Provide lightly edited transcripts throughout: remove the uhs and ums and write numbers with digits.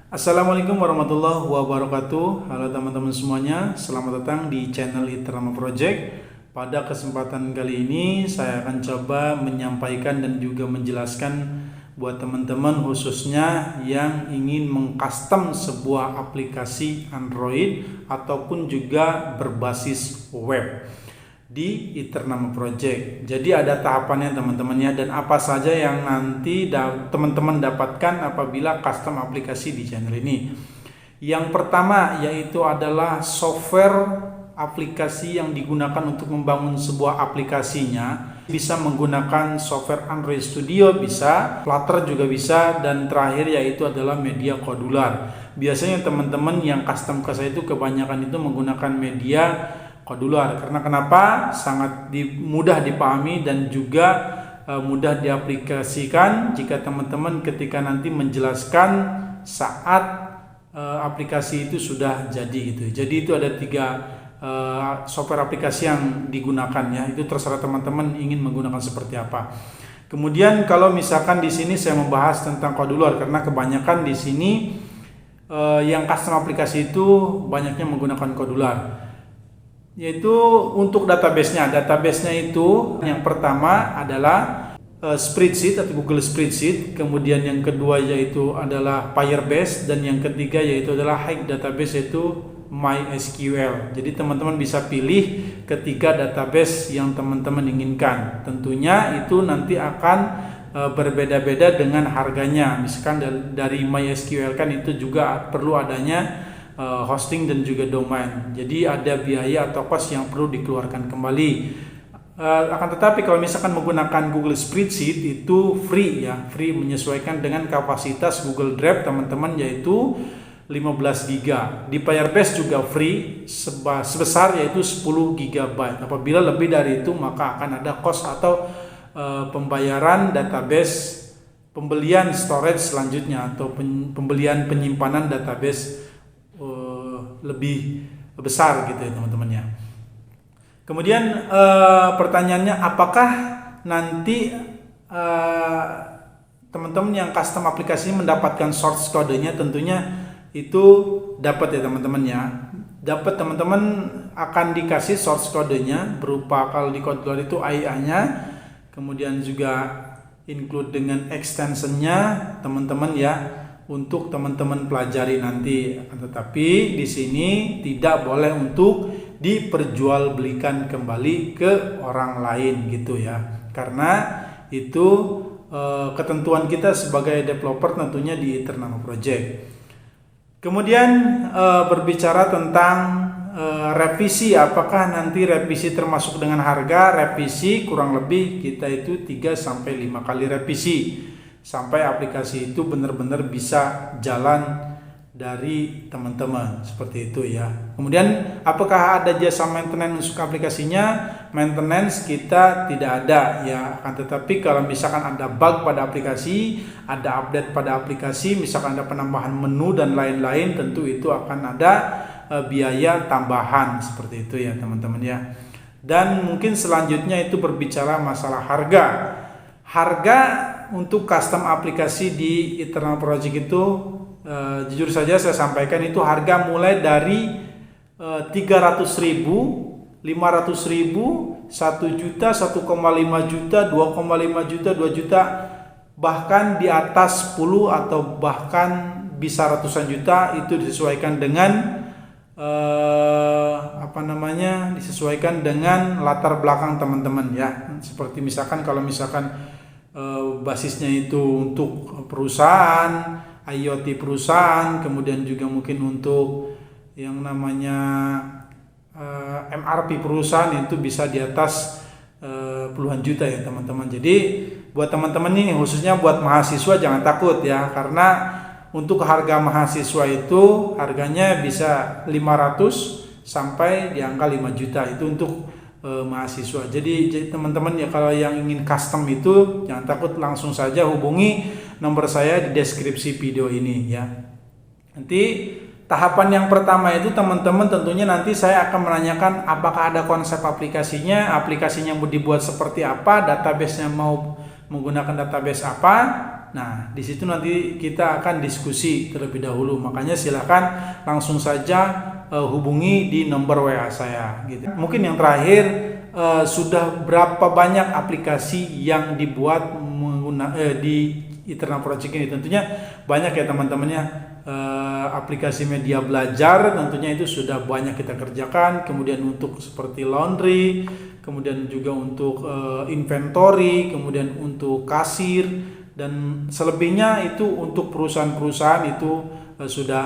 Assalamualaikum warahmatullahi wabarakatuh. Halo teman-teman semuanya, selamat datang di channel Iterama Project. Pada kesempatan kali ini saya akan coba menyampaikan dan juga menjelaskan buat teman-teman khususnya yang ingin mengcustom sebuah aplikasi Android ataupun juga berbasis web di Iterama Project. Jadi ada tahapannya teman-temannya, dan apa saja yang nanti teman-teman dapatkan apabila custom aplikasi di channel ini. Yang pertama yaitu adalah software aplikasi yang digunakan untuk membangun sebuah aplikasinya. Bisa menggunakan software Android Studio, bisa Flutter juga bisa, dan terakhir yaitu adalah media kodular. Biasanya teman-teman yang custom ke saya itu kebanyakan itu menggunakan media kodular. Karena kenapa? Sangat mudah dipahami dan juga mudah diaplikasikan jika teman-teman ketika nanti menjelaskan saat aplikasi itu sudah jadi gitu. Jadi itu ada 3 software aplikasi yang digunakan ya. Itu terserah teman-teman ingin menggunakan seperti apa. Kemudian kalau misalkan di sini saya membahas tentang kodular, karena kebanyakan di sini yang custom aplikasi itu banyaknya menggunakan kodular. Yaitu untuk database-nya. Database-nya itu yang pertama adalah Spreadsheet atau Google Spreadsheet, kemudian yang kedua yaitu adalah Firebase, dan yang ketiga yaitu adalah Hive Database yaitu MySQL. Jadi teman-teman bisa pilih ketiga database yang teman-teman inginkan. Tentunya itu nanti akan berbeda-beda dengan harganya. Misalkan dari MySQL kan itu juga perlu adanya hosting dan juga domain. Jadi ada biaya atau cost yang perlu dikeluarkan kembali. Akan tetapi kalau misalkan menggunakan Google Spreadsheet itu free ya, free menyesuaikan dengan kapasitas Google Drive teman-teman, yaitu 15 GB. Di Firebase juga free sebesar yaitu 10 GB. Apabila lebih dari itu maka akan ada cost atau pembayaran database, pembelian storage selanjutnya, atau pembelian penyimpanan database lebih besar gitu ya teman-teman ya. Kemudian pertanyaannya, apakah nanti teman-teman yang custom aplikasi mendapatkan source kodenya? Tentunya itu dapat ya teman-teman ya. Dapat, teman-teman akan dikasih source kodenya berupa, kalau di kodular itu AIA-nya, kemudian juga include dengan extensionnya teman-teman ya, untuk teman-teman pelajari nanti. Tetapi di sini tidak boleh untuk diperjualbelikan kembali ke orang lain gitu ya, karena itu ketentuan kita sebagai developer tentunya di Iterama Project. Kemudian berbicara tentang revisi, apakah nanti revisi termasuk dengan harga? Revisi kurang lebih kita itu 3-5 kali revisi sampai aplikasi itu benar-benar bisa jalan dari teman-teman, seperti itu ya. Kemudian apakah ada jasa maintenance untuk aplikasinya? Maintenance kita tidak ada ya, akan tetapi kalau misalkan ada bug pada aplikasi, ada update pada aplikasi, misalkan ada penambahan menu dan lain-lain, tentu itu akan ada biaya tambahan, seperti itu ya teman-teman ya. Dan mungkin selanjutnya itu berbicara masalah harga. Harga untuk custom aplikasi di Iterama Project itu jujur saja saya sampaikan itu harga mulai dari 300.000, 500.000, 1 juta, 1,5 juta, 2,5 juta, 2 juta, bahkan di atas 10 atau bahkan bisa ratusan juta. Itu disesuaikan dengan disesuaikan dengan latar belakang teman-teman ya. Seperti misalkan kalau misalkan basisnya itu untuk perusahaan, IoT perusahaan, kemudian juga mungkin untuk yang namanya MRP perusahaan, itu bisa di atas puluhan juta ya teman-teman. Jadi buat teman-teman nih, khususnya buat mahasiswa, jangan takut ya, karena untuk harga mahasiswa itu harganya bisa 500 sampai di angka 5 juta, itu untuk mahasiswa. Jadi teman-teman ya, kalau yang ingin custom itu jangan takut, langsung saja hubungi nomor saya di deskripsi video ini ya. Nanti tahapan yang pertama itu teman-teman tentunya nanti saya akan menanyakan apakah ada konsep aplikasinya mau dibuat seperti apa, database-nya mau menggunakan database apa, Nah, di situ nanti kita akan diskusi terlebih dahulu. Makanya silakan langsung saja hubungi di nomor WA saya gitu. Mungkin yang terakhir, sudah berapa banyak aplikasi yang dibuat di Eternal Project ini? Tentunya banyak ya teman-temannya. Aplikasi media belajar tentunya itu sudah banyak kita kerjakan. Kemudian untuk seperti laundry, kemudian juga untuk inventory, kemudian untuk kasir, dan selebihnya itu untuk perusahaan-perusahaan itu sudah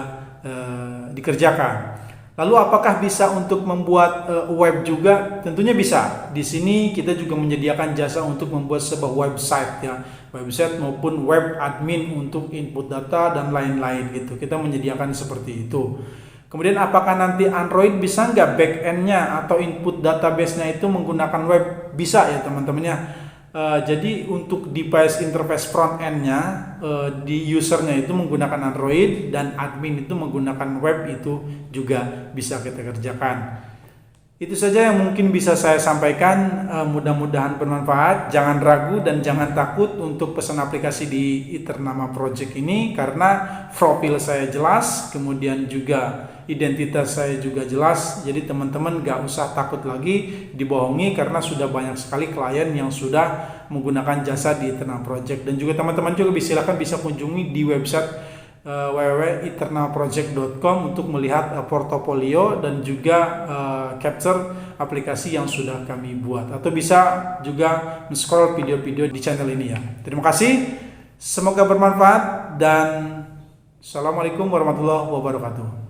dikerjakan. Lalu apakah bisa untuk membuat web juga? Tentunya bisa. Di sini kita juga menyediakan jasa untuk membuat sebuah website ya, website maupun web admin untuk input data dan lain-lain gitu. Kita menyediakan seperti itu. Kemudian apakah nanti Android bisa nggak back-end-nya atau input database-nya itu menggunakan web? Bisa ya teman-teman ya. Jadi untuk device interface front end-nya di usernya itu menggunakan Android dan admin itu menggunakan web, itu juga bisa kita kerjakan. Itu saja yang mungkin bisa saya sampaikan, mudah-mudahan bermanfaat. Jangan ragu dan jangan takut untuk pesan aplikasi di Eternama Project ini, karena profil saya jelas, kemudian juga identitas saya juga jelas. Jadi teman-teman gak usah takut lagi dibohongi, karena sudah banyak sekali klien yang sudah menggunakan jasa di Eternal Project. Dan juga teman-teman juga silakan bisa kunjungi di website www.eternalproject.com untuk melihat portofolio dan juga capture aplikasi yang sudah kami buat, atau bisa juga scroll video-video di channel ini ya. Terima kasih, semoga bermanfaat, dan Assalamualaikum warahmatullahi wabarakatuh.